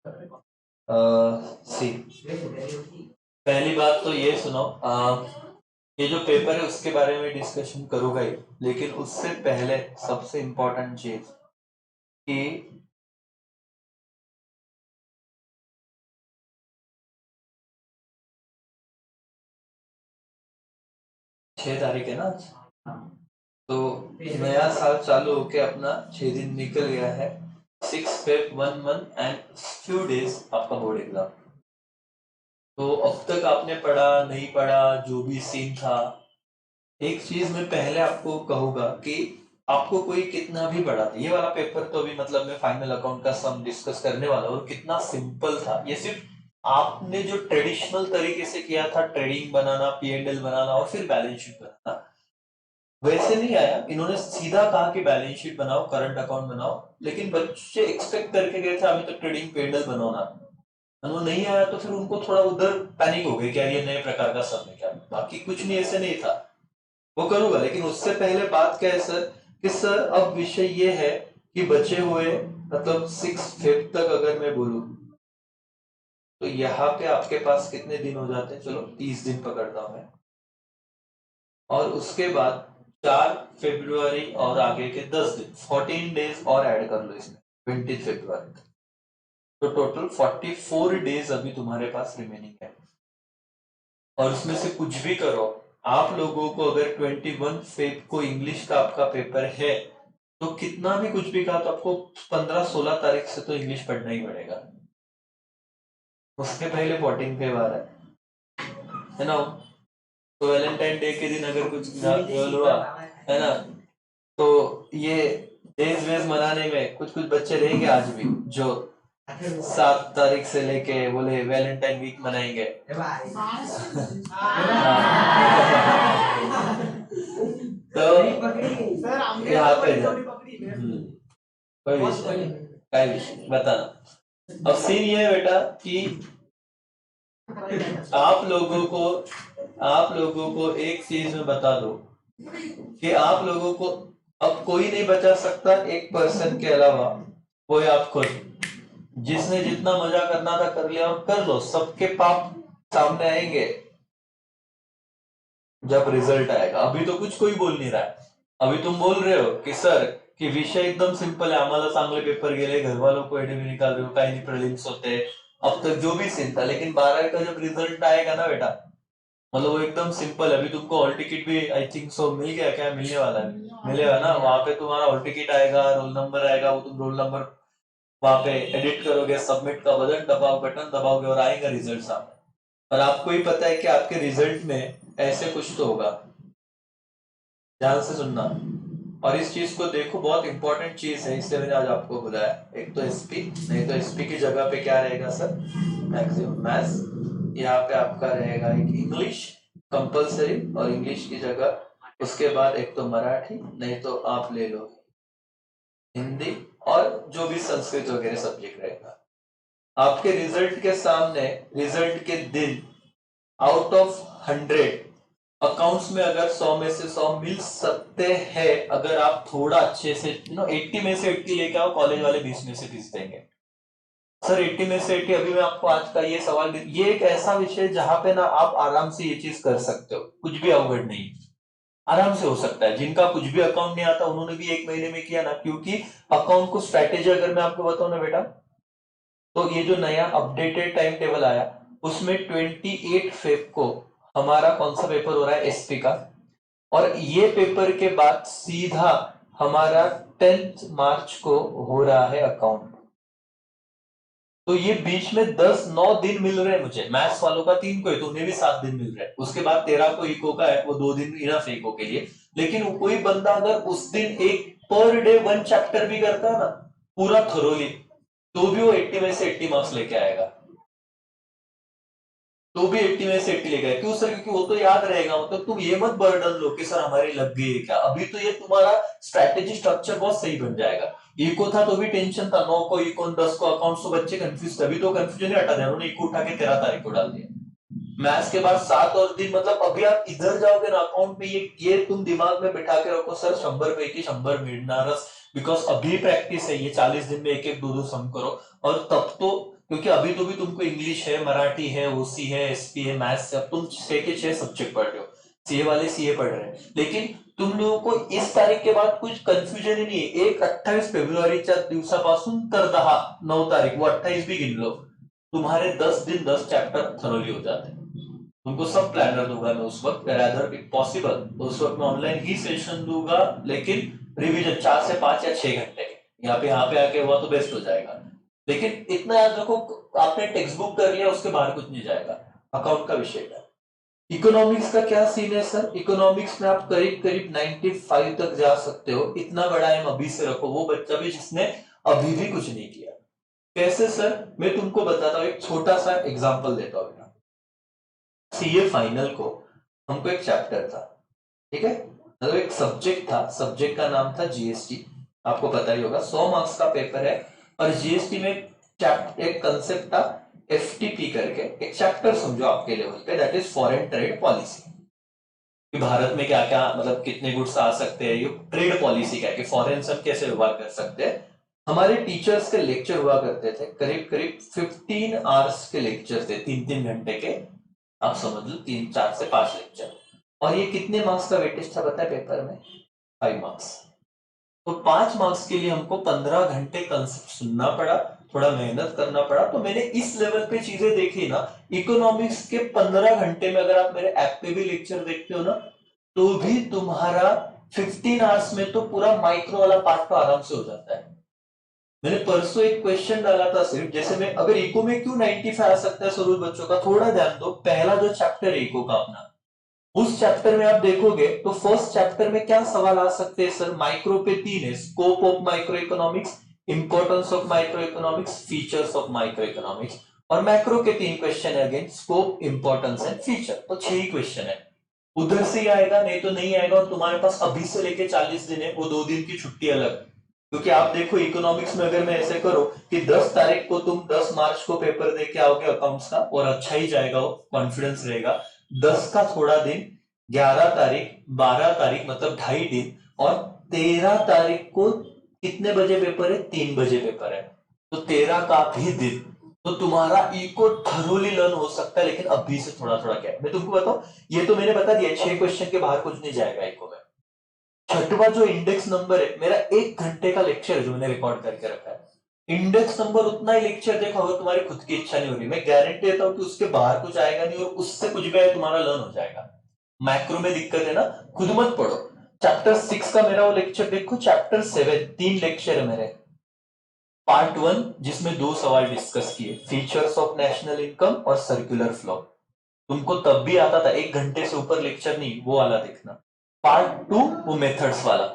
सी पहली बात तो ये सुनो, ये जो पेपर है उसके बारे में डिस्कशन करूंगा ही, लेकिन उससे पहले सबसे इम्पोर्टेंट चीज कि 6 तारीख है ना आज। तो नया साल चालू होके अपना 6 दिन निकल गया है। 6 Feb 1 month and few days आपका बोर्ड एग्जाम। तो अब तक आपने पढ़ा नहीं पढ़ा, जो भी सीन था, एक चीज मैं पहले आपको कहूंगा कि आपको कोई कितना भी पढ़ा था, ये वाला पेपर तो अभी मतलब मैं फाइनल अकाउंट का सम डिस्कस करने वाला हूँ, कितना सिंपल था। ये सिर्फ आपने जो ट्रेडिशनल तरीके से किया था, ट्रेडिंग बनाना, P&L बनाना और फिर बैलेंस शीट बनाना, वैसे नहीं आया। इन्होंने सीधा कहा कि बैलेंस शीट बनाओ, करंट अकाउंट बनाओ, लेकिन बच्चे एक्सपेक्ट करके गए थे अभी तक ट्रेडिंग P&L बनाना, वो नहीं आया तो फिर उनको थोड़ा उधर पैनिक हो गई कि यार ये नए प्रकार का सम है क्या। बाकी कुछ नहीं, ऐसे नहीं था, वो करूंगा। लेकिन उससे पहले बात क्या है सर, कि सर अब विषय ये है कि बचे हुए मतलब 6 Feb तक अगर मैं बोलूं तो यहाँ पे आपके पास कितने दिन हो जाते हैं, चलो 30 दिन पकड़ता हूं मैं, और उसके बाद 4 फरवरी और आगे के 10 दिन, 14 डेज और ऐड कर लो इसमें, 20 फरवरी तक। तो टोटल 44 डेज अभी तुम्हारे पास रिमेनिंग है। और उसमें से कुछ भी करो, आप लोगों को अगर 21 Feb को इंग्लिश का आपका पेपर है, तो कितना भी कुछ भी कहा तो आपको 15-16 तारीख से तो इंग्लिश पढ़ना ही पड़ेगा। उसके पहले 14 Feb आ रहा है ना। तो वैलेंटाइन डे के दिन अगर कुछ गर्ल हुआ है ना, तो ये डेज वेज मनाने में कुछ कुछ बच्चे रहेंगे आज भी, जो 7 तारीख से लेके बोले वैलेंटाइन वीक मनाएंगे। तो यहाँ पे कोई विषय नहीं, कोई विषय बताना। अब सीन ये है बेटा कि आप लोगों को एक चीज में बता दो कि आप लोगों को अब कोई नहीं बचा सकता एक पर्सन के अलावा, वो है आप खुद। जिसने जितना मजा करना था कर लिया, और कर लो, सबके पाप सामने आएंगे जब रिजल्ट आएगा। अभी तो कुछ कोई बोल नहीं रहा है। अभी तुम बोल रहे हो कि सर कि विषय एकदम सिंपल है, आम्हाला चांगले पेपर गेले, घर वालों को एडे भी निकाल रहे हो, काही नहीं प्रीलिम्स होते, अब तक जो भी सीन था। लेकिन 12वीं का जब रिजल्ट आएगा ना बेटा, मतलब वो एकदम सिंपल है। अभी तुमको हॉल टिकट भी आई थिंक सो मिल गया, क्या मिलने वाला है, मिलेगा ना। वहां पे तुम्हारा हॉल टिकट आएगा, रोल नंबर आएगा, वो तुम रोल नंबर वहां पे एडिट करोगे, सबमिट का बटन दबाओगे और आएगा रिजल्ट सामने। और आपको ही पता है कि आपके रिजल्ट में ऐसे कुछ तो होगा, ध्यान से सुनना। और इस चीज को देखो, बहुत इंपॉर्टेंट चीज है, इसलिए मैंने आज आपको बुलाया। एक तो एसपी, नहीं तो एसपी की जगह पे क्या रहेगा सर, मैक्सिमम मैथ्स। यहाँ पे आपका रहेगा एक इंग्लिश कंपलसरी, और इंग्लिश की जगह उसके बाद एक तो मराठी, नहीं तो आप ले लो हिंदी, और जो भी संस्कृत वगैरह सब्जेक्ट रहेगा। आपके रिजल्ट के सामने, रिजल्ट के दिन, आउट ऑफ 100 अकाउंट्स में अगर 100 में से 100 मिल सकते हैं, अगर आप थोड़ा अच्छे से 80 में से 80 लेके आओ, कॉलेज वाले 20 में से 20 देंगे। सर 80 में से 80, अभी मैं आपको आज का ये सवाल, ये एक ऐसा विषय जहां पे ना आप आराम से ये चीज कर सकते हो, कुछ भी अवगढ़ नहीं, आराम से हो सकता है। जिनका कुछ भी अकाउंट नहीं आता उन्होंने भी 1 महीने में किया ना, क्योंकि अकाउंट को स्ट्रैटेजी अगर मैं आपको बताऊं ना बेटा, तो ये जो नया अपडेटेड टाइम टेबल आया, उसमें 28 Feb को हमारा कौन सा पेपर हो रहा है, एसपी का। और ये पेपर के बाद सीधा हमारा 10 मार्च को हो रहा है अकाउंट। तो ये बीच में 10-9 दिन मिल रहे हैं मुझे, मैथ्स वालों का 3 को है तो उन्हें भी 7 दिन मिल रहे हैं। उसके बाद 13 को इको का है, वो 2 दिन इनफ है इको के लिए। लेकिन कोई बंदा अगर उस दिन एक पर डे 1 चैप्टर भी करता है ना पूरा थरोली, तो भी वो 80 में से 80 मार्क्स लेके आएगा। तो भी 80 में से 80 लेके आएगा। क्यों सर, क्योंकि वो तो याद रहेगा। मतलब तुम ये मत बर्डन लो कि सर हमारी लग गई है क्या, अभी तो ये तुम्हारा स्ट्रैटेजी स्ट्रक्चर बहुत सही बन जाएगा। इको था तो भी टेंशन था, 9 को इको, 10 को अकाउंट्स, तो बच्चे कंफ्यूज थे। अभी तो कंफ्यूजन हटा दिया उन्होंने, इको उठा के 13 तारीख को डाल दिया। मैथ्स के बाद 7 और दिन, मतलब अभी आप इधर जाओगे ना अकाउंट में, ये तुम दिमाग में बिठा के रखो सर, 100 पैकी 100 मिळणारच। बिकॉज अभी प्रैक्टिस है, ये 40 दिन में एक एक दो दो सम करो। और तब तो क्योंकि अभी तो भी तुमको इंग्लिश है, मराठी है, ओसी है, एसपी है, मैथ्स है, अब तुम 6 के 6 सब्जेक्ट पढ़ रहे हो, सीए वाले सीए पढ़ रहे हैं, लेकिन तुम लोगों को इस तारीख के बाद कुछ कंफ्यूजन ही नहीं है। 28 फेब्रुवारीच्या दिवसापासून तर 9 तारीख, वो 28 भी गिन लो, तुम्हारे 10 दिन 10 चैप्टर थरोली हो जाते हैं। तुमको सब प्लानर दूंगा मैं उस वक्त, अदर इफ पॉसिबल तो उस वक्त मैं ऑनलाइन ही सेशन दूंगा, लेकिन रिवीजन 4 से 5 या 6 घंटे के। यहाँ पे आके हुआ तो बेस्ट हो जाएगा, लेकिन इतना याद रखो, आपने टेक्स्ट बुक कर लिया, उसके बाहर कुछ नहीं जाएगा। अकाउंट का विषय है। इकोनॉमिक्स का क्या सीन है सर? इकोनॉमिक्स में आप करीब करीब 95 तक जा सकते हो, इतना बड़ा एम अभी से रखो, वो बच्चा भी जिसने अभी भी कुछ नहीं किया। कैसे सर? मैं तुमको बताता हूँ, एक छोटा सा एग्जाम्पल देता हूँ। सीए फाइनल को हमको एक चैप्टर था, ठीक है, मतलब एक सब्जेक्ट था, सब्जेक्ट का नाम था जीएसटी, आपको पता ही होगा, 100 मार्क्स का पेपर है, और जीएसटी में एक कंसेप्ट था एफटीपी करके, एक चैप्टर समझो आपके लेवल पे, that is foreign trade policy, कि भारत में क्या क्या मतलब कितने गुड्स आ सकते हैं, ये ट्रेड पॉलिसी क्या है, कि फॉरेन से हम कैसे व्यवहार कर सकते हैं। हमारे टीचर्स के लेक्चर हुआ करते थे, करीब करीब 15 आवर्स के लेक्चर थे, 3-3 घंटे के, आप समझ लो 3-4 से 5 लेक्चर। और ये कितने मार्क्स का वेटेज था पता है पेपर में? 5 मार्क्स। तो 5 मार्क्स के लिए हमको 15 घंटे कंसेप्ट सुनना पड़ा, थोड़ा मेहनत करना पड़ा। तो मैंने इस लेवल पे चीजें देखी ना, इकोनॉमिक्स के 15 घंटे में अगर आप मेरे ऐप पे भी लेक्चर देखते हो ना, तो भी तुम्हारा 15 आवर्स में तो पूरा माइक्रो वाला पार्ट तो आराम से हो जाता है। मैंने परसों एक क्वेश्चन डाला था, सिर्फ जैसे मैं, अगर इको में क्यों 95 आ सकता है सरूर बच्चों का, थोड़ा ध्यान दो। पहला जो चैप्टर है इको का अपना, उस चैप्टर में आप देखोगे तो फर्स्ट चैप्टर में क्या सवाल आ सकते हैं सर? माइक्रो पे 3 है, scope of micro economics, importance of micro economics, features of micro economics. और मैक्रो के 3 क्वेश्चन है, again scope, importance and feature. तो 6 ही क्वेश्चन है, उधर से ही आएगा, नहीं तो नहीं आएगा। और तुम्हारे पास अभी से लेके 40 दिन है, वो 2 दिन की छुट्टी अलग। क्योंकि आप देखो इकोनॉमिक्स में अगर मैं ऐसे करो कि 10 तारीख को तुम 10 मार्च को पेपर दे के आओगे अकाउंट्स का, और अच्छा ही जाएगा, वो कॉन्फिडेंस रहेगा। 10 का थोड़ा दिन, 11 तारीख, 12 तारीख, मतलब 2.5 दिन, और 13 तारीख को कितने बजे पेपर है? 3 बजे पेपर है। तो 13 का भी दिन, तो तुम्हारा इको थरोली लर्न हो सकता है, लेकिन अभी से थोड़ा थोड़ा क्या है मैं तुमको बताऊं, ये तो मैंने बता दिया 6 क्वेश्चन के बाहर कुछ नहीं जाएगा इको में। छठवा जो इंडेक्स नंबर है, मेरा 1 घंटे का लेक्चर है जो मैंने रिकॉर्ड करके रखा है। इंडेक्स नंबर उतना ही लेक्चर देखो, अगर तुम्हारी खुद की इच्छा नहीं हो रही, मैं गारंटी देता हूं कि उसके बाहर कुछ आएगा नहीं, और उससे कुछ भी आए तुम्हारा लर्न हो जाएगा। मैक्रो में दिक्कत है ना, खुद मत पढ़ो। चैप्टर 6 का मेरा वो लेक्चर देखो, चैप्टर 7 3 लेक्चर है मेरे। पार्ट 1 जिसमें 2 सवाल डिस्कस किए, फीचर्स ऑफ नेशनल इनकम और सर्कुलर फ्लो। तुमको तब भी आता था, 1 घंटे से ऊपर लेक्चर नहीं, वो वाला देखना। पार्ट 2 वो मेथड्स वाला,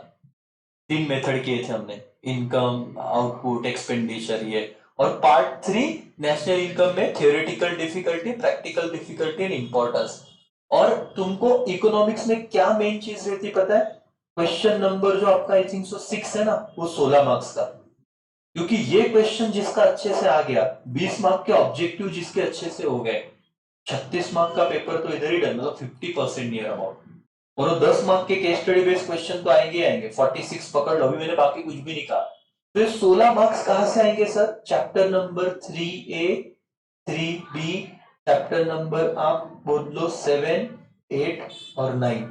3 मेथड किए थे हमने, इनकम, आउटपुट, एक्सपेंडिचर, ये। और पार्ट 3 नेशनल इनकम में theoretical difficulty, practical difficulty and importance. और तुमको इकोनॉमिक्स में क्या मेन चीज रहती पता है? क्वेश्चन नंबर जो आपका आई थिंक सो 6 है ना, वो 16 मार्क्स का। क्योंकि ये क्वेश्चन जिसका अच्छे से आ गया, 20 मार्क के ऑब्जेक्टिव जिसके अच्छे से हो गए, 36 मार्क का पेपर तो इधर ही डन, मतलब 50% नियर अबाउट। और 10 मार्क के केस स्टडी बेस्ड क्वेश्चन तो आएंगे आएंगे, 46 पकड़ लो, अभी मैंने बाकी कुछ भी नहीं कहा। तो ये 16 मार्क्स कहां से आएंगे sir? Chapter number 3A, 3B, chapter number आप बोल लो 7, 8 और 9।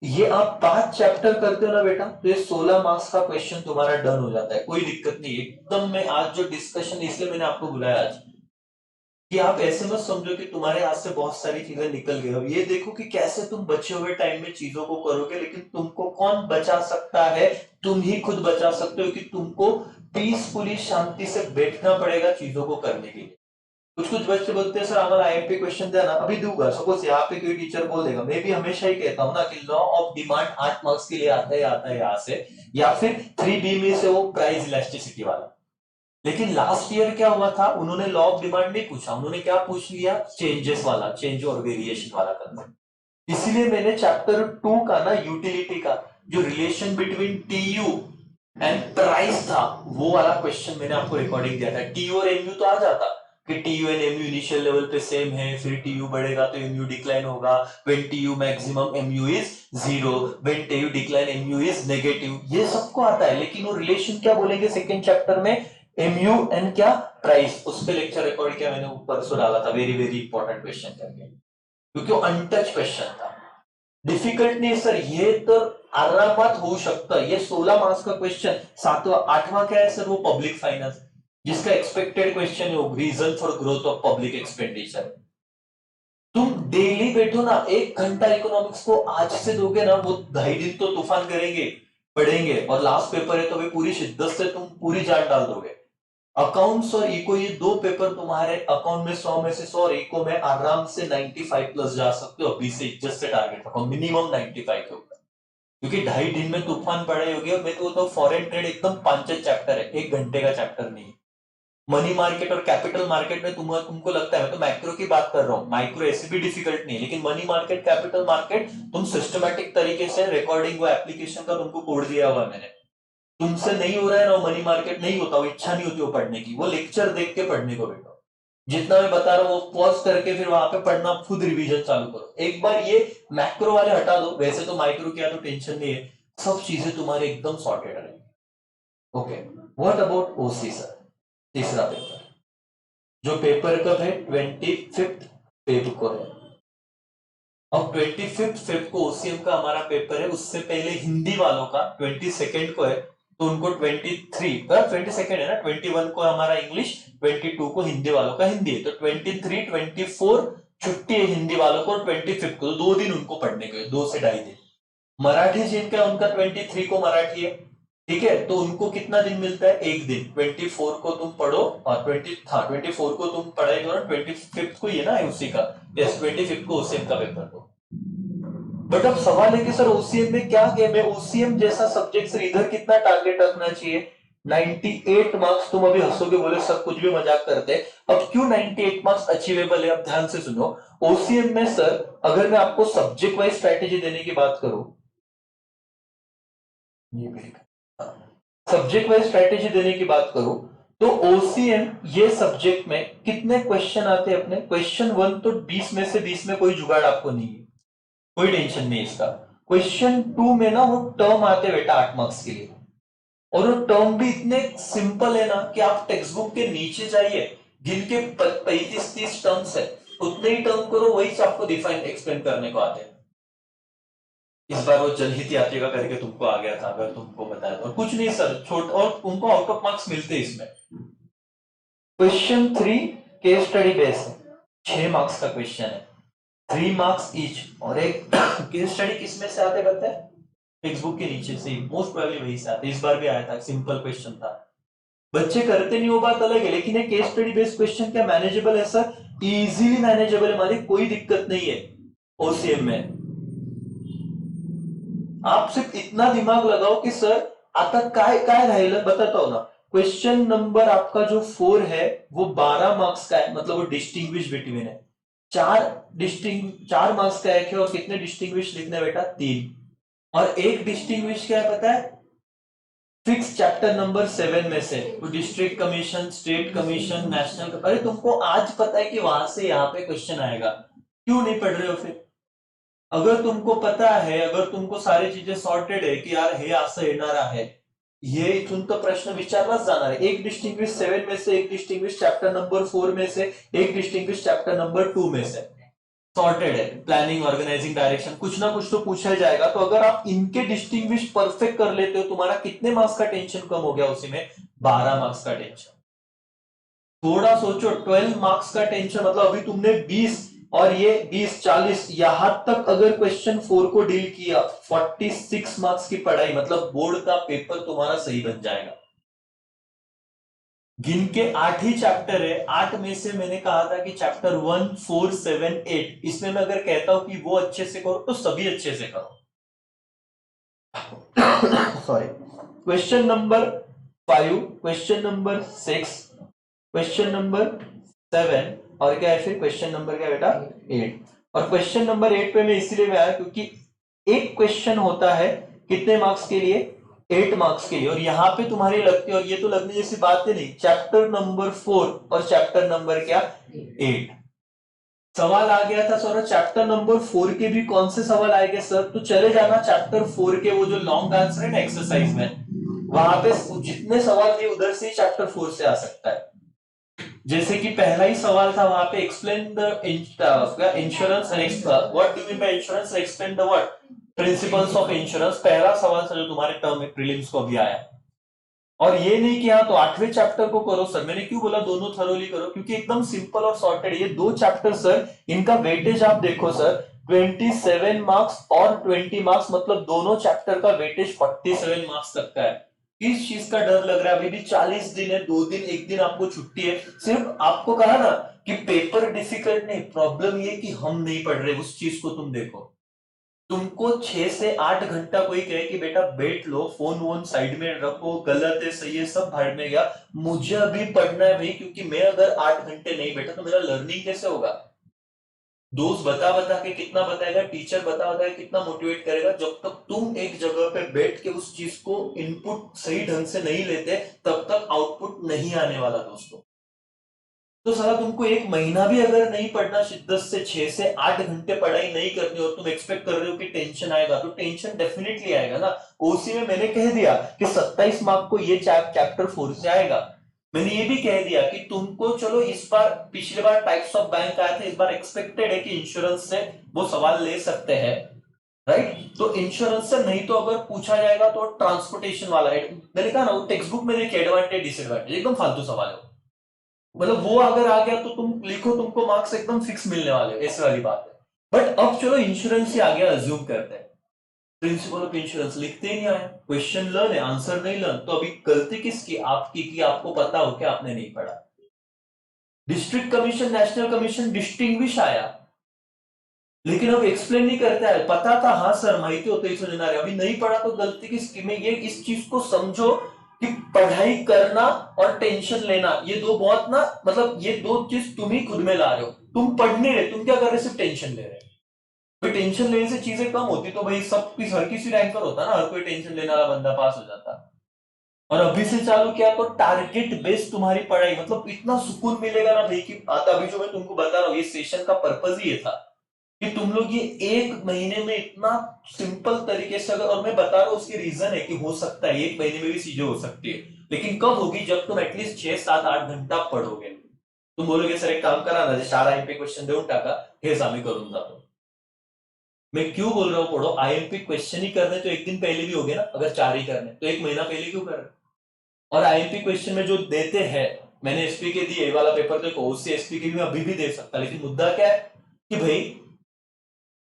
ये आप 5 चैप्टर करते हो ना बेटा, तो ये 16 मार्क्स का क्वेश्चन तुम्हारा डन हो जाता है, कोई दिक्कत नहीं एकदम। मैं आज जो डिस्कशन, इसलिए मैंने आपको बुलाया आज, कि आप ऐसे मत समझो कि तुम्हारे हाथ से बहुत सारी चीजें निकल गई। अब ये देखो कि कैसे तुम बचे हुए टाइम में चीजों को करोगे, लेकिन तुमको कौन बचा सकता है? तुम ही खुद बचा सकते हो, कि तुमको पीसफुली, शांति से बैठना पड़ेगा चीजों को करने के लिए। कुछ कुछ बच्चे बोलते हैं सर हमारा आईएमपी क्वेश्चन देना, अभी दूंगा। सपोज यहाँ पे कोई टीचर बोल देगा, मैं भी हमेशा ही कहता हूँ ना कि लॉ ऑफ डिमांड 8 मार्क्स के लिए आता है यहाँ से, या फिर 3B में से वो प्राइस इलास्टिसिटी वाला। लेकिन लास्ट ईयर क्या हुआ था, उन्होंने लॉ ऑफ डिमांड नहीं पूछा, उन्होंने क्या पूछ लिया? चेंजेस वाला, चेंज और वेरिएशन वाला कंसेप्ट। इसीलिए मैंने चैप्टर 2 का ना, यूटिलिटी का, जो relation between TU and price था, वो वाला क्वेश्चन मैंने आपको रिकॉर्डिंग दिया था। टीयू और एमयू तो आ जाता कि TU and MU initial level पे सेम है, फिर टीयू बढ़ेगा तो एमयू डिक्लाइन होगा, when TU maximum MU is 0, when TU decline MU is negative, ये सबको आता है। लेकिन वो रिलेशन क्या बोलेंगे सेकंड चैप्टर में? MUN क्या, प्राइस, उस पे लेक्चर रिकॉर्ड किया मैंने, परसों डाला था, वेरी वेरी इंपॉर्टेंट क्वेश्चन करके, क्योंकि वो अनटच क्वेश्चन था, डिफिकल्ट नहीं सर, ये तो आरामात होऊ शकतं, ये 16 मार्क्स का क्वेश्चन। 7वां 8वां क्या है सर, वो पब्लिक फाइनेंस, जिसका एक्सपेक्टेड क्वेश्चन है reason for growth of public expenditure. तुम डेली बैठो ना, 1 घंटा इकोनॉमिक्स को आज से दोगे ना, वो 2.5 दिन तो तूफान करेंगे, पढ़ेंगे, और लास्ट पेपर है तो भी पूरी शिद्दत से तुम पूरी जान डाल दोगे। अकाउंट्स और इको, ये 2 पेपर तुम्हारे, अकाउंट में 100 में से 100 और इको में आराम से 95 प्लस जा सकते हो, अभी से इज्जत से टारगेट रखो, मिनिमम 95 के ऊपर, क्योंकि 2.5 दिन में तूफान पढ़ाई होगी। और मैं तो फॉरेन ट्रेड एकदम 5 चैप्टर है, 1 घंटे का चैप्टर नहीं है। मनी मार्केट और कैपिटल मार्केट में तुमको लगता है, मैं तो मैक्रो की बात कर रहा हूँ, माइक्रो ऐसे भी डिफिकल्ट नहीं है, लेकिन मनी मार्केट कैपिटल मार्केट तुम सिस्टमैटिक तरीके से रिकॉर्डिंग वो एप्लीकेशन का तुमको कोड दिया हुआ है मैंने, तुमसे नहीं हो रहा है ना मनी मार्केट, नहीं होता, वो इच्छा नहीं होती वो पढ़ने की, वो लेक्चर देख के पढ़ने को बैठो, जितना मैं बता रहा हूँ वो पॉज करके फिर वहां पे पढ़ना, खुद रिवीजन चालू करो। एक बार ये मैक्रो वाले हटा दो, वैसे तो माइक्रो किया तो टेंशन नहीं है, सब चीजें तुम्हारी एकदम सॉर्टेड रहेंगी। Okay, what about OC sir, तीसरा पेपर, जो पेपर कब है, 25 फेब को है। अब 25 फेब को ओसीएम का हमारा पेपर है, उससे पहले हिंदी वालों का 22 को है, तो उनको 22 है ना, 21 को हमारा इंग्लिश, 22 को हिंदी वालों का हिंदी है, तो 23 24 छुट्टी है हिंदी वालों को, और 25 को, तो 2 दिन उनको पढ़ने के, 2 से 2.5 दिन। मराठी जिनका है उनका 23 को मराठी है, ठीक है, तो उनको कितना दिन मिलता है, 1 दिन, 24 को तुम पढ़ो, और 24 को तुम पढ़ाई करो, 25 को ये ना है उसी का, यस 25 को ओसीएम का पेपर को। बट अब सवाल है कि सर ओसीएम में क्या गेम है, ओसीएम जैसा सब्जेक्ट सर इधर कितना टारगेट रखना चाहिए, 98 मार्क्स, तुम अभी हंसोगे, बोले सब कुछ भी मजाक करते हैं, अब क्यों 98 मार्क्स अचीवेबल है, अब ध्यान से सुनो। ओसीएम में सर अगर मैं आपको सब्जेक्ट वाइज स्ट्रेटेजी देने की बात करूं, ये सब्जेक्ट वाइज स्ट्रेटेजी देने की बात करूं, तो ओसीएम ये सब्जेक्ट में कितने क्वेश्चन आते हैं अपने, क्वेश्चन 1 तो 20 में से 20 में कोई जुगाड़ आपको नहीं है, कोई टेंशन नहीं इसका। क्वेश्चन 2 में ना वो टर्म आते हैं बेटा 8 मार्क्स के लिए, और वो टर्म भी इतने सिंपल है ना कि आप टेक्स्ट बुक के नीचे जाइए, गिन के 35-30 टर्म्स है, उतने ही टर्म करो, वही से आपको डिफाइन एक्सप्लेन करने को आते हैं। इस बार वो जनहित यात्रिका करके तुमको आ गया था, अगर तुमको बताया, और कुछ नहीं सर, छोट, और तुमको आउट ऑफ मार्क्स मिलते इसमें। क्वेश्चन 3 केस स्टडी बेस है, 6 मार्क्स का क्वेश्चन है, 3 मार्क्स ईच, और एक केस स्टडी किसमें से आते पता है, टेक्स्ट बुक के नीचे से, मोस्ट प्रोबेबली वही से आते, इस बार भी आया था, सिंपल क्वेश्चन था, बच्चे करते नहीं वो बात अलग है, लेकिन एक केस स्टडी बेस्ड क्वेश्चन क्या मैनेजेबल है सर, इजीली मैनेजेबल है, हमारी कोई दिक्कत नहीं है ओसीएम में। आप सिर्फ इतना दिमाग लगाओ कि सर आता काय काय राहिलं, बताता हूं ना, क्वेश्चन नंबर आपका जो 4 है वो 12 मार्क्स का है, मतलब वो डिस्टिंग्विश बिटवीन है, 4 मार्क्स का एक है, और कितने डिस्टिंग्विश लिखना है बेटा, 3, और एक डिस्टिंग्विश क्या है पता है, फिक्स चैप्टर नंबर 7 में से, वो district commission, state commission, national, अरे तुमको आज पता है कि वहां से यहाँ पे क्वेश्चन आएगा, क्यों नहीं पढ़ रहे हो फिर, अगर तुमको पता है, अगर तुमको सारी चीजें सॉर्टेड है कि यार हे असं येणार आहे, ये इथून तो प्रश्न विचारलाच जाणार है, एक डिस्टिंग्विश 7 में से, एक डिस्टिंग्विश चैप्टर नंबर 4 में से, एक डिस्टिंग्विश चैप्टर नंबर 2 में से, सॉर्टेड है, प्लानिंग, ऑर्गेनाइजिंग, डायरेक्शन, कुछ ना कुछ तो पूछा जाएगा, तो अगर आप इनके डिस्टिंग्विश परफेक्ट कर लेते हो, तुम्हारा कितने मार्क्स का टेंशन कम हो गया उसी में, 12 मार्क्स का टेंशन। थोड़ा सोचो, 12 मार्क्स का टेंशन, मतलब अभी तुमने 20 और ये 20-40, यहां तक अगर क्वेश्चन 4 को डील किया, 46 मार्क्स की पढ़ाई, मतलब बोर्ड का पेपर तुम्हारा सही बन जाएगा। गिन के 8 ही चैप्टर है, 8 में से मैंने कहा था कि चैप्टर 1, 4, 7, 8, इसमें मैं अगर कहता हूं कि वो अच्छे से करो तो सभी अच्छे से करो। Sorry, question number 5, question number 6, question number 7, और क्या है फिर क्वेश्चन नंबर क्या बेटा, 8, और क्वेश्चन नंबर 8 पे मैं इसीलिए मैं आया क्योंकि एक क्वेश्चन होता है कितने मार्क्स के लिए, 8 मार्क्स के लिए, और यहां पे तुम्हारी लगती है, और ये तो लगने जैसी बात है नहीं, चैप्टर नंबर 4 और चैप्टर नंबर क्या, 8। सवाल आ गया था सर चैप्टर नंबर 4 के भी कौन से सवाल आएंगे सर, तो चले जाना चैप्टर 4 के वो जो लॉन्ग आंसर है ना एक्सरसाइज में, वहां पे जितने सवाल थे उधर से चैप्टर 4 से आ सकता है। जैसे कि पहला ही सवाल था वहां पे, explain the insurance and what do mean by insurance, explain the what principles of insurance, पहला सवाल था जो तुम्हारे टर्म में प्रीलिम्स को अभी आया। और ये नहीं कि हाँ तो 8वें चैप्टर को करो सर, मैंने क्यों बोला दोनों थरोली करो, क्योंकि एकदम सिंपल और सॉर्टेड ये 2 चैप्टर सर, इनका वेटेज आप देखो सर 27 मार्क्स और 20 मार्क्स, मतलब दोनों चैप्टर का वेटेज 47 मार्क्स तक का है। किस चीज का डर लग रहा है? अभी भी 40 दिन है, 2 दिन 1 दिन आपको छुट्टी है। सिर्फ आपको कहा ना कि पेपर डिफिकल्ट नहीं, प्रॉब्लम ये कि हम नहीं पढ़ रहे, उस चीज को तुम देखो। तुमको 6 से 8 घंटा कोई कहे कि बेटा बैठ लो, फोन वोन साइड में रखो, गलत है सही है सब भाड़ में गया, मुझे अभी पढ़ना है भाई, क्योंकि मैं अगर 8 घंटे नहीं बैठा तो मेरा लर्निंग कैसे होगा? दोस्त बता बता के कितना बताएगा, टीचर बता बता के कितना मोटिवेट करेगा, जब तक तुम एक जगह पे बैठ के उस चीज को इनपुट सही ढंग से नहीं लेते तब तक आउटपुट नहीं आने वाला दोस्तों। तो साला तुमको 1 महीना भी अगर नहीं पढ़ना, शिद्दत से 6 से 8 घंटे पढ़ाई नहीं करनी और तुम एक्सपेक्ट कर रहे हो कि टेंशन आएगा, तो टेंशन डेफिनेटली आएगा ना। ओसी में मैंने कह दिया कि 27 मार्क को ये चैप्टर 4 से आएगा। मैंने ये भी कह दिया कि तुमको चलो इस बार, पिछले बार टाइप्स ऑफ बैंक आया था, इस बार एक्सपेक्टेड है कि इंश्योरेंस से वो सवाल ले सकते हैं, राइट? तो इंश्योरेंस से नहीं तो अगर पूछा जाएगा तो ट्रांसपोर्टेशन वाला है, मैंने कहा ना टेक्स्ट बुक में देखिए एडवांटेज डिसएडवांटेज एकदम फालतू सवाल है, मतलब वो अगर आ गया तो तुम लिखो, तुमको मार्क्स एकदम फिक्स मिलने वाले, ऐसे वाली बात है। बट अब चलो इंश्योरेंस ही आ गया, अज्यूम करते हैं प्रिंसिपल ऑफ इंश्योरेंस लिखते ही नहीं आया, क्वेश्चन लर्न है आंसर नहीं लर्न, तो अभी गलती किसकी? आपकी, की आपको पता हो क्या आपने नहीं पढ़ा। District commission national commission distinguish आया, लेकिन अब एक्सप्लेन नहीं करता है, पता था हाँ सर माहिती होते ही समझना रहे, अभी नहीं पढ़ा तो गलती किसकी? में ये इस चीज को समझो कि पढ़ाई करना और टेंशन लेना ये दो बहुत ना, मतलब ये दो चीज तुम ही खुद में ला रहे हो, तुम पढ़ नहीं रहे, तुम क्या कर रहे, सिर्फ टेंशन ले रहे। तो टेंशन लेने से चीजें कम होती तो भाई सब किस हर किसी रैंकर होता ना, हर कोई टेंशन लेने वाला बंदा पास हो जाता। और अभी से चालू किया तो टारगेट बेस्ड तुम्हारी पढ़ाई, मतलब इतना सुकून मिलेगा ना भाई कि अभी जो मैं तुमको बता रहा हूँ, ये सेशन का पर्पज ही ये था कि तुम लोग ये 1 महीने में इतना सिंपल तरीके से अगर, और मैं बता रहा हूँ उसकी रीजन है कि हो सकता है 1 महीने में भी चीजें हो सकती है, लेकिन कब होगी? जब तुम एटलीस्ट 6 7 8 घंटा पढ़ोगे। तुम बोलोगे सर एक काम करा ना, 4 आईएमपी क्वेश्चन देऊन टाका हेच आम्ही करून जातो। मैं क्यों बोल रहा हूँ पढ़ो? आईएमपी क्वेश्चन ही करने तो 1 दिन पहले भी हो गए ना, अगर 4 ही करने तो 1 महीना पहले क्यों कर रहे? और आईएमपी क्वेश्चन में जो देते हैं, मैंने एसपी के दिए वाला पेपर देखो, उससे एसपी के भी मैं अभी भी दे सकता, लेकिन मुद्दा क्या है कि भाई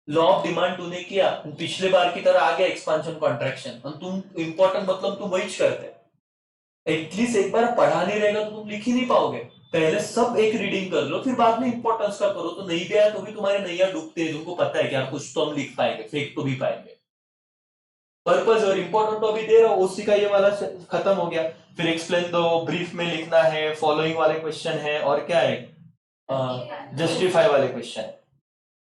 लॉ ऑफ डिमांड तूने किया, पिछले बार की तरह आ गया एक्सपांशन कॉन्ट्रैक्शन, और तुम इंपॉर्टेंट मतलब तुम वही करते, एटलीस्ट एक बार पढ़ा नहीं रहेगा तो तुम लिख ही नहीं पाओगे। पहले सब एक रीडिंग कर लो, फिर बाद में इंपॉर्टेंस का करो, तो नहीं भी आया तो भी तुम्हारे नैया डूबते हैं, तुमको पता है कि यार कुछ तो हम लिख पाएंगे, फेक तो भी पाएंगे। पर्पज और इंपॉर्टेंट तो अभी दे रहा हूं, उसी का ये वाला खत्म हो गया। फिर एक्सप्लेन दो, ब्रीफ में लिखना है, फॉलोइंग वाले क्वेश्चन है, और क्या है, जस्टिफाई वाले क्वेश्चन है।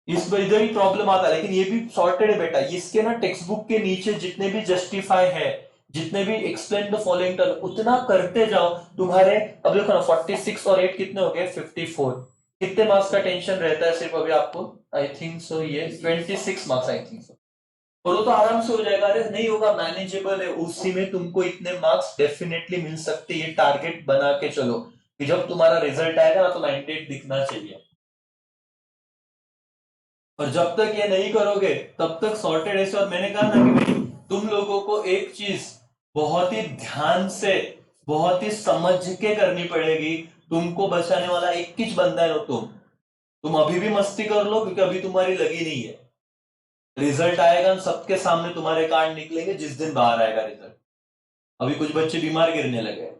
इस पर इधर ही प्रॉब्लम आता है, लेकिन ये भी सॉर्टेड है बेटा, इसके ना टेक्स्ट बुक के नीचे जितने भी जस्टिफाई है, जितने भी एक्सप्लेन द फॉलोइंग टर्म, उतना करते जाओ तुम्हारे। अब देखो ना 46 और 8 कितने हो गए, 54। कितने मार्क्स का टेंशन रहता है सिर्फ अभी आपको? आई थिंक सो ये 26 मार्क्स, आई थिंक सो। और वो तो आराम से हो जाएगा, अरे नहीं होगा, मैनेजेबल है, उसी में तुमको इतने मार्क्स डेफिनेटली मिल सकते हैं। ये टारगेट बना के चलो कि जब तुम्हारा रिजल्ट आएगा ना तो 98 दिखना चाहिए। और जब तक ये नहीं करोगे तब तक सॉर्टेड ऐसे। और मैंने कहा ना कि भाई तुम लोगों को एक चीज बहुत ही ध्यान से, बहुत ही समझ के करनी पड़ेगी। तुमको बचाने वाला एक ही बंदा है, तुम अभी भी मस्ती कर लो क्योंकि अभी तुम्हारी लगी नहीं है। रिजल्ट आएगा सबके सामने, तुम्हारे कार्ड निकलेंगे जिस दिन बाहर आएगा रिजल्ट। अभी कुछ बच्चे बीमार गिरने लगे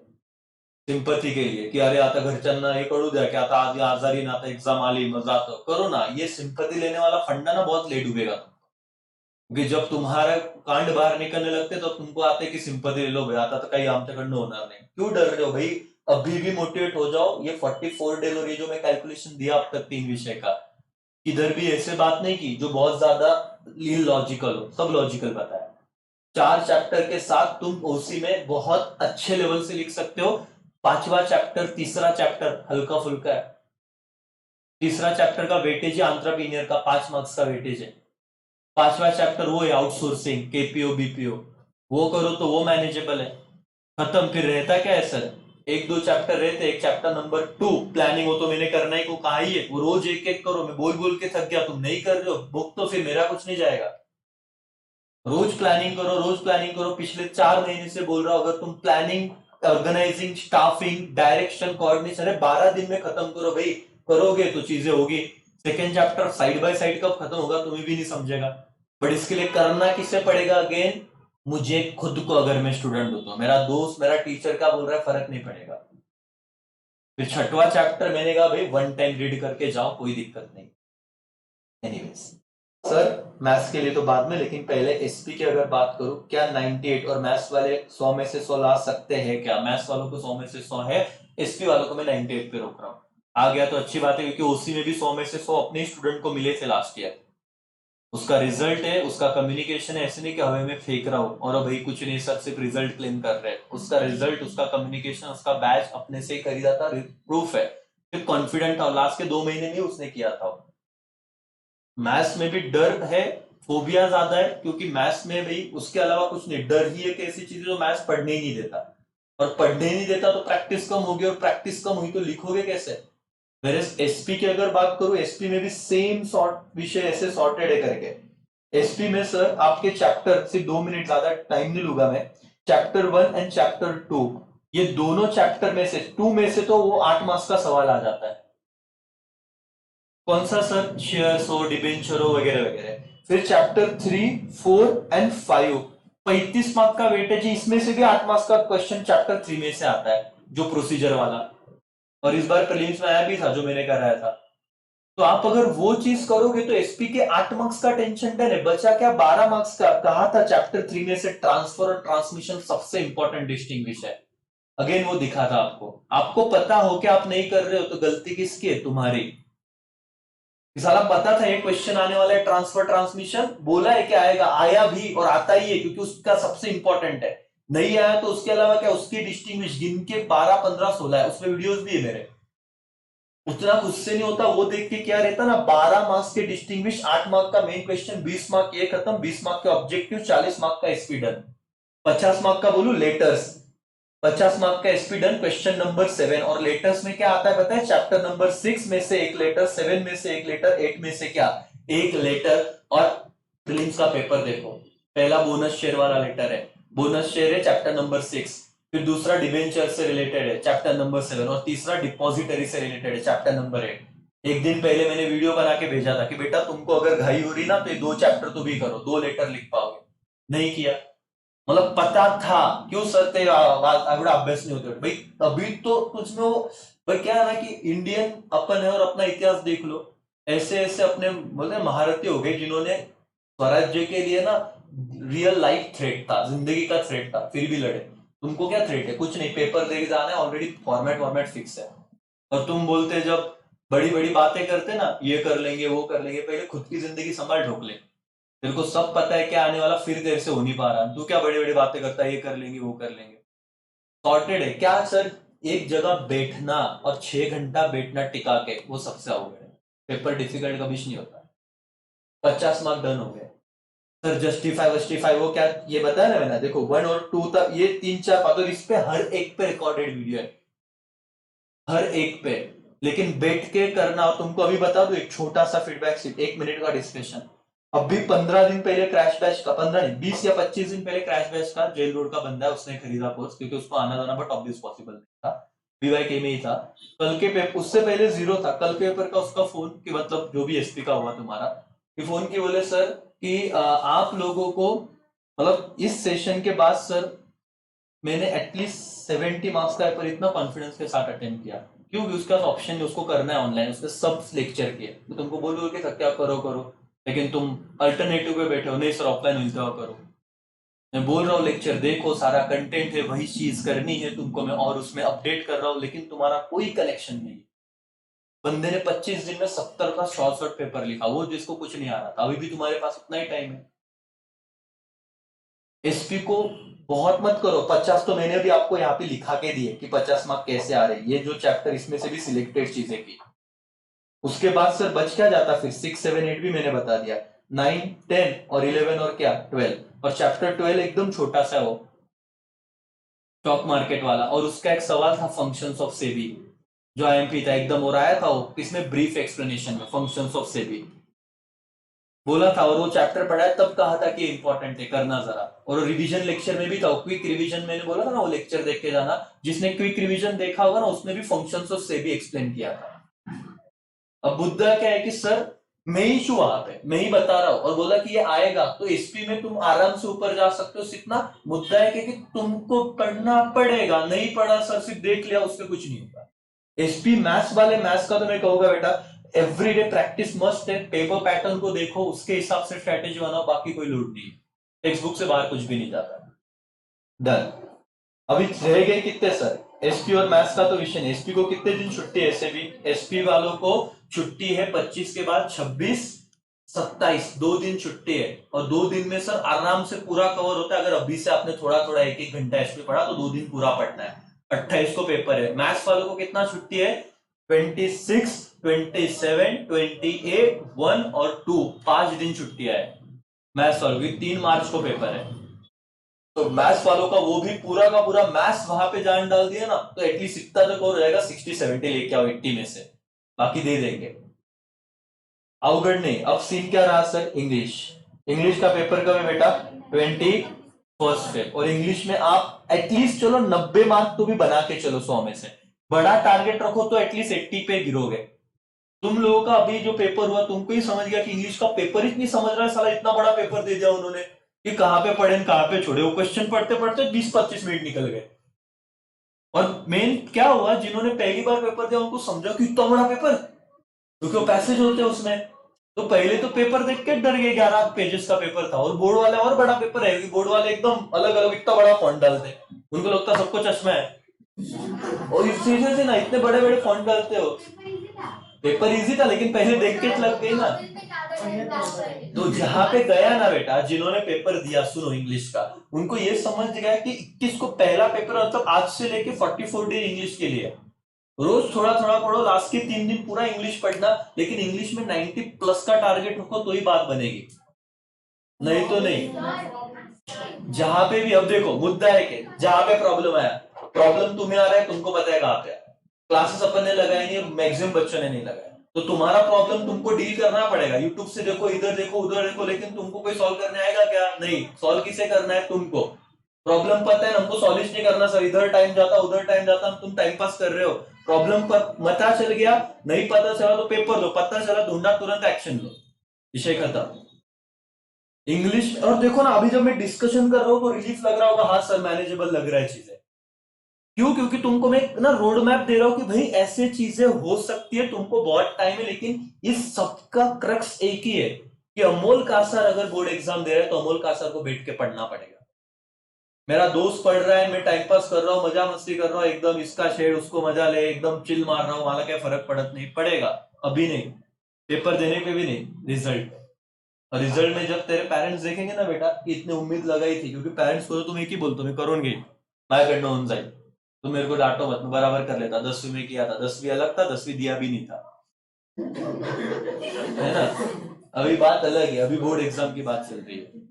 सिंपथी के लिए कि अरे आता घरच्यांना हे कळू द्या की आता आज आजारी ना, आता एग्जाम आली मग जातो, करो ना। ये सिंपथी लेने वाला फंडा ना बहुत लेट उगेगा, क्योंकि जब तुम्हारा कांड बाहर निकलने लगते तो तुमको आते कि सिंपथी ले लो भाई, आता तो काही आमच्याकडनं होणार नहीं, क्यों डर रहे हो भाई? अभी भी मोटिवेट हो जाओ। ये 44 डेज और ये जो मैं कैलकुलेशन दिया अब तक 3 विषय का, इधर भी ऐसे बात नहीं की जो बहुत ज्यादा लॉजिकल हो, सब लॉजिकल बताया। 4 चैप्टर के साथ तुम ओसी में बहुत अच्छे लेवल से लिख सकते हो। 5वां चैप्टर, तीसरा चैप्टर हल्का फुल्का है। तीसरा चैप्टर का वेटेज है एंटरप्रेन्योर का, 5 मार्क्स का वेटेज है। 5वां चैप्टर वो है आउटसोर्सिंग, केपीओ बीपीओ, वो करो तो वो मैनेजेबल है। खत्म। फिर रहता क्या है सर, एक दो चैप्टर रहते, एक चैप्टर नंबर 2 प्लानिंग, वो तो मैंने करना ही को कहा ही है, वो रोज एक एक करो, मैं बोल बोल के थक गया, तुम नहीं कर रहे हो बुक, तो फिर मेरा कुछ नहीं जाएगा। रोज प्लानिंग करो, रोज प्लानिंग करो, पिछले 4 महीने से बोल रहा हूं, अगर तुम planning, organising, staffing, direction, coordination, अरे 12 दिन में खत्म करो भाई, करोगे तो चीजें होगी। Second chapter side by side कब खत्म होगा तुम्हें भी नहीं समझेगा, बट इसके लिए करना किससे पड़ेगा, अगेन मुझे खुद को, अगर मैं स्टूडेंट हूं तो, मेरा दोस्त मेरा टीचर का बोल रहा है फर्क नहीं पड़ेगा। फिर छठवां चैप्टर मैंने कहा भाई वन टाइम रीड करके जाओ, कोई दिक्कत नहीं। एनीवेज सर, मैथ्स के लिए तो बाद में, लेकिन पहले एसपी की अगर बात करूं, क्या 98 और मैथ्स वाले 100 में से 100 ला सकते हैं क्या? मैथ्स वालों को 100 में से 100 है, एसपी वालों को मैं 98 पे रोक रहा हूं। आ गया तो अच्छी बात है, क्योंकि ओसी में भी 100 में से 100 अपने स्टूडेंट को मिले थे लास्ट ईयर। उसका रिजल्ट है, उसका कम्युनिकेशन है, ऐसे नहीं कि हवा में फेंक रहा हूं और भाई कुछ नहीं सर सिर्फ रिजल्ट क्लेम कर रहे हैं। उसका रिजल्ट, उसका कम्युनिकेशन, उसका बैच अपने से ही खरीदा था, प्रूफ है। फिर कॉन्फिडेंट था, लास्ट के 2 महीने में उसने किया था। मैथ्स में भी डर है, फोबिया ज्यादा है, क्योंकि मैथ्स में भी उसके अलावा कुछ नहीं, डर ही एक ऐसी चीज है जो मैथ्स पढ़ने ही नहीं देता, और पढ़ने ही नहीं देता तो प्रैक्टिस कम होगी, और प्रैक्टिस कम हुई तो लिखोगे कैसे? मेरे एसपी की अगर बात करूं, एसपी में भी सेम सॉर्ट विषय ऐसे सॉर्टेड है करके। एसपी में सर आपके चैप्टर, सिर्फ 2 मिनट, ज्यादा टाइम नहीं लूंगा मैं, चैप्टर 1 एंड चैप्टर 2, ये दोनों चैप्टर में से 2 में से तो वो 8 मार्क्स का सवाल आ जाता है। कौन सा सर? शेयर्स हो, डिबेंचर हो, वगैरह वगैरह। फिर चैप्टर 3, 4 एंड 5, 35 मार्क का वेटेज है, इसमें से भी 8 मार्क्स का क्वेश्चन चैप्टर 3 में से आता है, जो प्रोसीजर वाला, और इस बार प्रीलिम्स में आया भी था जो मैंने कराया था। तो आप अगर वो चीज करोगे तो एसपी के 8 मार्क्स का टेंशन डन है, बचा क्या 12 मार्क्स का। कहा था चैप्टर 3 में से ट्रांसफर और ट्रांसमिशन सबसे इंपॉर्टेंट डिस्टिंग्विश है, अगेन वो दिखा था आपको। आपको पता हो कि आप नहीं कर रहे हो तो गलती किसकी है? तुम्हारी। साला पता था ये क्वेश्चन आने वाला है, ट्रांसफर ट्रांसमिशन, बोला है कि आएगा, आया भी और आता ही है, क्योंकि उसका सबसे इंपॉर्टेंट है। नहीं आया तो उसके अलावा क्या, उसकी डिस्टिंग्विश गिन के 12, 15, 16 है, उसमें वीडियोस भी है मेरे। उतना खुद से नहीं होता, वो देख के क्या रहता ना, 12 मार्क्स के डिस्टिंग्विश, 8 मार्क का मेन क्वेश्चन, 20 मार्क ये खत्म, 20 मार्क के ऑब्जेक्टिव, 40 मार्क का एसपी डन, 50 मार्क का बोलू लेटर्स, 50 मार्क का एसपी डन, क्वेश्चन नंबर 7। और लेटर्स में क्या आता है पता है? चैप्टर नंबर 6 में से एक लेटर, 7 में से एक लेटर, 8 में से क्या, एक लेटर। और प्रीलिम्स का पेपर देखो, पहला बोनस शेयर वाला लेटर है, बोनस शेयर है चैप्टर नंबर 6, फिर दूसरा डिवेंचर से रिलेटेड है चैप्टर नंबर 7, और तीसरा डिपॉजिटरी से रिलेटेड है चैप्टर नंबर 8। एक दिन पहले मैंने वीडियो बना के भेजा था कि बेटा तुमको अगर घाई हो रही ना तो ये 2 चैप्टर तो भी करो, 2 लेटर लिख पाओगे, नहीं किया। मतलब पता था, क्यों सर तेरा एवढा अभ्यास नहीं होते भाई, अभी तो तुझमें वो, भाई क्या है ना कि इंडियन अपन है, और अपना इतिहास देख लो, ऐसे ऐसे अपने बोलते महारथी हो गए जिन्होंने स्वराज्य के लिए ना, रियल लाइफ थ्रेट था, जिंदगी का थ्रेट था, फिर भी लड़े। तुमको क्या थ्रेट है? कुछ नहीं, पेपर दे के जाना है, ऑलरेडी फॉर्मेट फॉर्मेट फिक्स है। और तुम बोलते जब बड़ी बड़ी बातें करते ना, ये कर लेंगे वो कर लेंगे, पहले खुद की जिंदगी संभाल, ठोक ले। तेरे को सब पता है क्या आने वाला, फिर तेरे से हो नहीं पा रहा, तू क्या बड़ी बड़ी बातें करता है, ये कर लेंगे वो कर लेंगे। सॉर्टेड है क्या सर? एक जगह बैठना और 6 घंटा बैठना टिका के, वो सबसे अवघड है। पेपर डिफिकल्ट कभी नहीं होता। 50 मार्क डन हो गए सर। जस्टिफाई वस्टिफाई वो क्या, ये बताया ना मैंने, देखो 1 और 2 तक ये 3, 4 बात, और इस पे हर एक पे रिकॉर्डेड वीडियो है, हर एक पे। लेकिन बैठ के करना, और तुमको अभी बता दो एक छोटा सा फीडबैक, सिर्फ 1 मिनट का डिस्कशन। अभी 15 दिन पहले क्रैश बैच का, 15 नहीं 20 या 25 दिन पहले क्रैश बैच का जेल रोड का बंदा है, उसने खरीदा कोर्स, क्योंकि उसको आना जाना बट ऑब्वियस पॉसिबल नहीं था, बीवाईके में ही था। कल के पेपर, उससे पहले जीरो था, कल के पेपर का उसका फोन कि मतलब जो भी एसपी का हुआ तुम्हारा, कि फोन की बोले सर कि आप लोगों को, मतलब इस सेशन के बाद सर मैंने एटलीस्ट 70 मार्क्स का पेपर इतना कॉन्फिडेंस के साथ अटेम्प्ट किया, क्योंकि उसका ऑप्शन नहीं, उसको करना है ऑनलाइन, उसने सब लेक्चर किए, तो तुमको बोल के क्या करो करो, लेकिन तुम अल्टरनेटिव पे बैठे हो, नहीं सर ऑफलाइन मिलते हो करो। मैं बोल रहा हूँ लेक्चर देखो, सारा कंटेंट है, वही चीज करनी है तुमको मैं, और उसमें अपडेट कर रहा हूँ, लेकिन तुम्हारा कोई कलेक्शन नहीं। बंदे ने 25 दिन में 70 का शॉर्ट शॉर्ट पेपर लिखा, वो जिसको कुछ नहीं आ रहा था, अभी भी तुम्हारे पास उतना ही टाइम है। एसपी को बहुत मत करो, 50 तो मैंने भी आपको यहाँ पे लिखा के दिए कि 50 मार्क कैसे आ रहे, ये जो चैप्टर इसमें से भी सिलेक्टेड चीजें की। उसके बाद सर बच क्या जाता, फिर 6, 7, 8 भी मैंने बता दिया, 9, 10 और 11 और क्या 12, और चैप्टर 12 एकदम छोटा सा है वो, स्टॉक मार्केट वाला, और उसका एक सवाल था फंक्शंस ऑफ सेबी, जो आईएमपी था एकदम, और आया था वो इसमें ब्रीफ एक्सप्लेनेशन में, फंक्शंस ऑफ सेबी बोला था, और वो चैप्टर पढ़ा है तब कहा था कि इंपॉर्टेंट है, करना जरा। और रिवीजन लेक्चर में भी था, क्विक रिवीजन मैंने बोला था ना, वो लेक्चर देख के जाना। जिसने क्विक रिवीजन देखा होगा ना, उसने भी फंक्शंस ऑफ सेबी एक्सप्लेन किया था। अब मुद्दा क्या है कि सर मैं ही छू वहां पे, मैं ही बता रहा हूं, और बोला कि ये आएगा तो एसपी में तुम आराम से ऊपर जा सकते हो, सीखना। मुद्दा है कि तुमको पढ़ना पड़ेगा, नहीं पढ़ा सर सिर्फ देख लिया उससे कुछ नहीं होगा। एसपी मैथ्स वाले, मैथ्स का तो मैं कहूंगा बेटा एवरीडे प्रैक्टिस मस्ट है, पेपर पैटर्न को देखो, उसके हिसाब से स्ट्रेटेजी बनाओ, बाकी कोई लोड नहीं, टेक्स्ट बुक से बाहर कुछ भी नहीं जाता। डन। अभी रह गए कितने सर, एसपी और मैथ्स का तो विषय नहीं। एसपी को कितने दिन छुट्टी है, ऐसे भी एसपी वालों को छुट्टी है 25 के बाद 26 27, 2 दिन छुट्टी है, और 2 दिन में सर आराम से पूरा कवर होता है। अगर अभी से आपने थोड़ा थोड़ा एक एक घंटा एसपी पढ़ा तो 2 दिन पूरा पढ़ना है। 28 को पेपर है। मैथ्स वालों को कितना छुट्टी है, 26, 27, 28, 1 और 2, 5 दिन छुट्टी है मैथ्स वालों की। 3 मार्च को पेपर है, तो मैथ्स वालों का वो भी पूरा का पूरा मैथ्स वहां पे जान डाल दिया ना, तो एटलीस्ट इतना तो हो जाएगा, 60-70 लेके आओ 80 में से, बाकी दे देंगे। अवगढ़ नहीं। अब सीन क्या रहा सर, इंग्लिश। इंग्लिश का पेपर कब है बेटा, 21 पे, और इंग्लिश में आप एटलीस्ट चलो 90 मार्क तो भी बना के चलो 100 में से, बड़ा टारगेट रखो तो एटलीस्ट 80 पे गिरोगे। तुम लोगों का अभी जो पेपर हुआ, तुमको ही समझ गया कि इंग्लिश का पेपर ही नहीं समझ रहा है साला, इतना बड़ा पेपर दे दिया उन्होंने कि कहां पे पढ़े कहां पे छोड़े। वो क्वेश्चन पढ़ते पढ़ते 20-25 मिनट निकल गए। और मेन क्या हुआ, जिन्होंने पहली बार पेपर दिया उनको समझा कि इतना बड़ा पेपर, क्योंकि वो पैसेज होते हैं उसमें, तो पहले तो पेपर देख के डर गए। 11 पेजेस का पेपर था, और बोर्ड वाले और बड़ा पेपर है, बोर्ड वाले एकदम अलग अलग इतना बड़ा फॉन्ट डालते, उनको लगता सबको चश्मा है, और सीरियसली ना इतने बड़े बड़े फॉन्ट डालते हो। पेपर इजी था, लेकिन पहले देख के लग गई ना। तो जहां पे गया ना बेटा, जिन्होंने पेपर दिया, सुनो इंग्लिश का, उनको ये समझ गया कि 21 को पहला पेपर, मतलब आज से लेके 44 डे इंग्लिश के लिए, रोज थोड़ा थोड़ा पढ़ो, लास्ट के 3 दिन पूरा इंग्लिश पढ़ना, लेकिन इंग्लिश में 90 प्लस का टारगेट रखो तो ही बात बनेगी, नहीं तो नहीं। जहां पे भी, अब देखो मुद्दा है कि जहां पे प्रॉब्लम आया, प्रॉब्लम तुम्हें आ रहा है, तुमको पता है कहां पे, क्लासेस अपन ने लगाई नहीं, मैक्सिमम बच्चों ने नहीं लगाया, तो तुम्हारा प्रॉब्लम तुमको डील करना पड़ेगा। यूट्यूब से देखो, इधर देखो, उधर देखो, लेकिन तुमको कोई सॉल्व करने आएगा क्या, नहीं। सॉल्व किसे करना है, तुमको। प्रॉब्लम पता है, हमको सॉल्व नहीं करना सर, इधर टाइम जाता उधर टाइम जाता, तुम टाइम पास कर रहे हो। प्रॉब्लम पर पता चल गया, नहीं पता चला तो पेपर दो, पता चला ढूंढा तुरंत एक्शन लो, विषय खत्म। इंग्लिश, और देखो ना अभी जब मैं डिस्कशन कर रहा हूँ तो रिलीफ लग रहा होगा, हाँ सर मैनेजेबल लग रहा है चीजें। क्यों, क्योंकि तुमको मैं ना रोड मैप दे रहा हूं कि भाई ऐसे चीजें हो सकती है, तुमको बहुत टाइम है, लेकिन इस सबका क्रक्स एक ही है कि अमोल कासर अगर बोर्ड एग्जाम दे रहा है तो अमोल कासर को बैठ के पढ़ना पड़ेगा। मेरा दोस्त पढ़ रहा है, मैं टाइम पास कर रहा हूँ, मजा मस्ती कर रहा हूँ, एकदम इसका शेड उसको मजा ले, एकदम चिल मार रहा हूँ, वाला क्या फर्क पड़त नहीं पड़ेगा, अभी नहीं, पेपर देने पे भी नहीं, रिजल्ट। और रिजल्ट में जब तेरे पेरेंट्स देखेंगे ना बेटा कि इतनी उम्मीद लगाई थी, क्योंकि पेरेंट्स को तो तुम एक ही बोलते मैं करूंगी, माझ्याकडनं होऊन जाईल, तुम मेरे को डांटो मत, मैं बराबर कर लेता। 10वीं में किया था, 10वीं अलग था, 10वीं दिया भी नहीं था, है ना। अभी बात अलग है, अभी बोर्ड एग्जाम की बात चल रही है,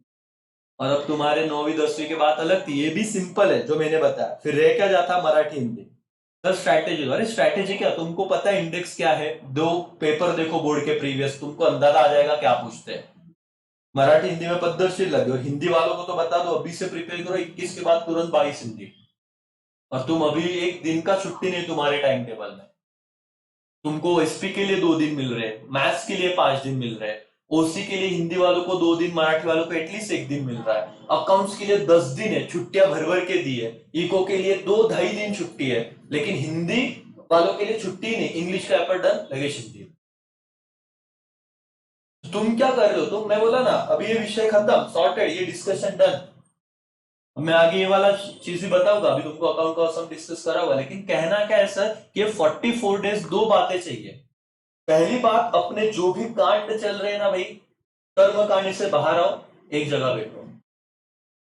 और अब तुम्हारे 9वीं 10वीं की बात अलग थी, ये भी सिंपल है जो मैंने बताया। फिर रह क्या जाता, मराठी हिंदी। सर स्ट्रैटेजी, अरे स्ट्रैटेजी क्या, तुमको पता है इंडेक्स क्या है, दो पेपर देखो बोर्ड के प्रीवियस, तुमको अंदाजा आ जाएगा क्या पूछते हैं। मराठी हिंदी में पद्धतशीर लगे, और हिंदी वालों को तो बता दो अभी से प्रिपेयर करो, 21 के बाद तुरंत 22 हिंदी, और तुम अभी एक दिन का छुट्टी नहीं तुम्हारे टाइम टेबल में। तुमको एसपी के लिए 2 दिन मिल रहे हैं, मैथ्स के लिए 5 दिन मिल रहे हैं, ओसी के लिए हिंदी वालों को 2 दिन, मराठी वालों को एटलीस्ट 1 दिन मिल रहा है, अकाउंट्स के लिए 10 दिन है, छुट्टियां भर भर के दी है, इको के लिए 2-2.5 दिन छुट्टी है, लेकिन हिंदी वालों के लिए छुट्टी नहीं, इंग्लिश का पेपर डन लगे हिंदी। तुम क्या कर रहे हो, तुम, मैं बोला ना अभी ये विषय खत्म, सॉर्टेड, ये डिस्कशन डन। मैं आगे ये वाला चीज भी बताऊंगा, अभी तुमको अकाउंट का सम डिस्कस करा हुआ, लेकिन कहना क्या है सर कि 44 डेज 2 बातें चाहिए। पहली बात, अपने जो भी कांड चल रहे हैं ना भाई, कर्म कांड से बाहर आओ, एक जगह बैठो।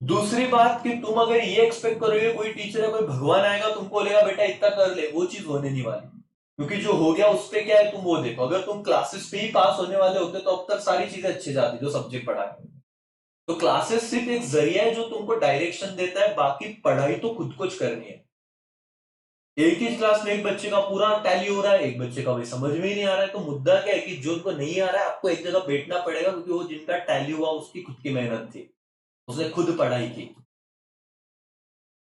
दूसरी बात कि तुम अगर ये एक्सपेक्ट करोगे कोई टीचर है, कोई भगवान आएगा तुमको बोलेगा बेटा इतना कर ले, वो चीज होने नहीं वाली, क्योंकि जो हो गया उस पे क्या है तुम वो देखो। अगर तुम क्लासेस पे ही पास होने वाले होते तो अब तक सारी चीजें अच्छी जाती जो सब्जेक्ट पढ़ा है। तो क्लासेस सिर्फ एक जरिया है जो तुमको डायरेक्शन देता है, बाकी पढ़ाई तो खुद कुछ करनी है। एक ही क्लास में एक बच्चे का पूरा टैली हो रहा है, एक बच्चे का वही समझ में ही नहीं आ रहा है। तो मुद्दा क्या है कि जो उनको नहीं आ रहा है आपको एक जगह बैठना पड़ेगा, क्योंकि वो जिनका टैली हुआ उसकी खुद की मेहनत थी, उसने खुद पढ़ाई की।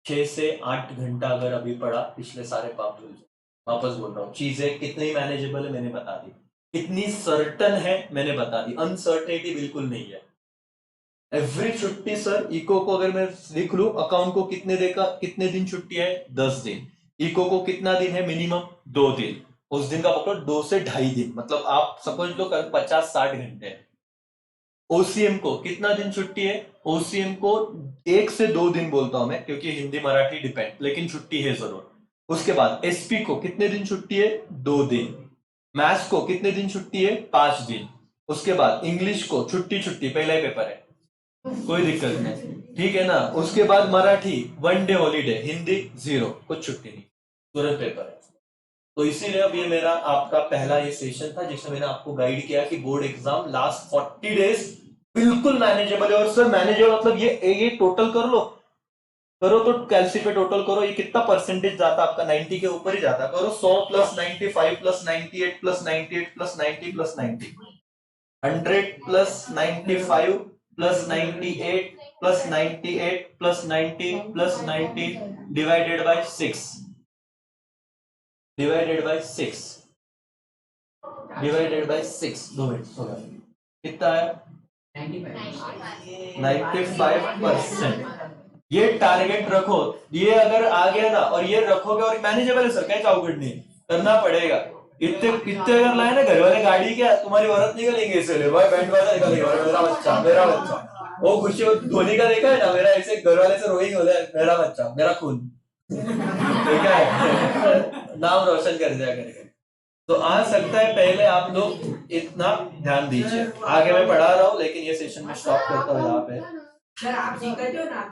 6 से 8 घंटा अगर अभी पढ़ा, पिछले सारे पाप भूल जाओ। वापस बोल रहा हूँ, चीजें कितनी मैनेजेबल है मैंने बता दी, कितनी सर्टन है मैंने बता दी, अनसर्टेनिटी बिल्कुल नहीं है। एवरी छुट्टी सर, इको को अगर मैं लिख लूं, अकाउंट को कितने दिन छुट्टी है, 10 दिन। इको को कितना दिन है मिनिमम, 2 दिन। उस दिन का पकड़ो 2 से 2.5 दिन, मतलब आप समझ लो 50-60 घंटे है। ओसीएम को कितना दिन छुट्टी है, ओसीएम को 1 से 2 दिन बोलता हूं मैं, क्योंकि हिंदी मराठी डिपेंड, लेकिन छुट्टी है जरूर। उसके बाद एसपी को कितने दिन छुट्टी है, 2 दिन। मैथ्स को कितने दिन छुट्टी है, 5 दिन। उसके बाद इंग्लिश को छुट्टी छुट्टी, पहला ही पेपर है, कोई दिक्कत नहीं, ठीक है ना। उसके बाद मराठी 1 डे हॉलीडे, हिंदी 0, कुछ छुट्टी नहीं, तुरंत पेपर है। तो इसीलिए अब ये मेरा आपका पहला ये सेशन था जिसमें मैंने आपको गाइड किया कि बोर्ड एग्जाम लास्ट 40 डेज बिल्कुल मैनेजेबल है। और सर मैनेजेबल मतलब ये टोटल कर लो, करो तो कैलसी पे टोटल करो, ये कितना परसेंटेज जाता है आपका, 90 के ऊपर ही जाता है। करो 100 plus 95 plus 98 plus 98 plus 90 plus 90, 100 plus 95 plus 98 plus 98 plus 90 plus 90 divided by 6, divided by 6, divided by 6, 2 minute हो गया, कितना है 95%। ये टारगेट रखो, ये अगर आ गया ना और ये रखोगे, और मैनेजेबल है सर, क्या चौकट नहीं करना पड़ेगा। इतने इतने अगर लाए ना घर वाले गाड़ी, क्या तुम्हारी औरत निकलेंगे इसलिए, भाई बैंड बाजा निकलेगा, मेरा बच्चा मेरा बच्चा। वो खुशी धोनी का देखा है ना, मेरा ऐसे घर वाले से रोइंग हो जाए, मेरा बच्चा मेरा खून, देखा है नाम रोशन कर दिया करेगा। तो आ सकता है, पहले आप लोग इतना ध्यान दीजिए। आगे मैं पढ़ा रहा हूँ, लेकिन ये सेशन में स्टॉप करता हूँ यहाँ पे।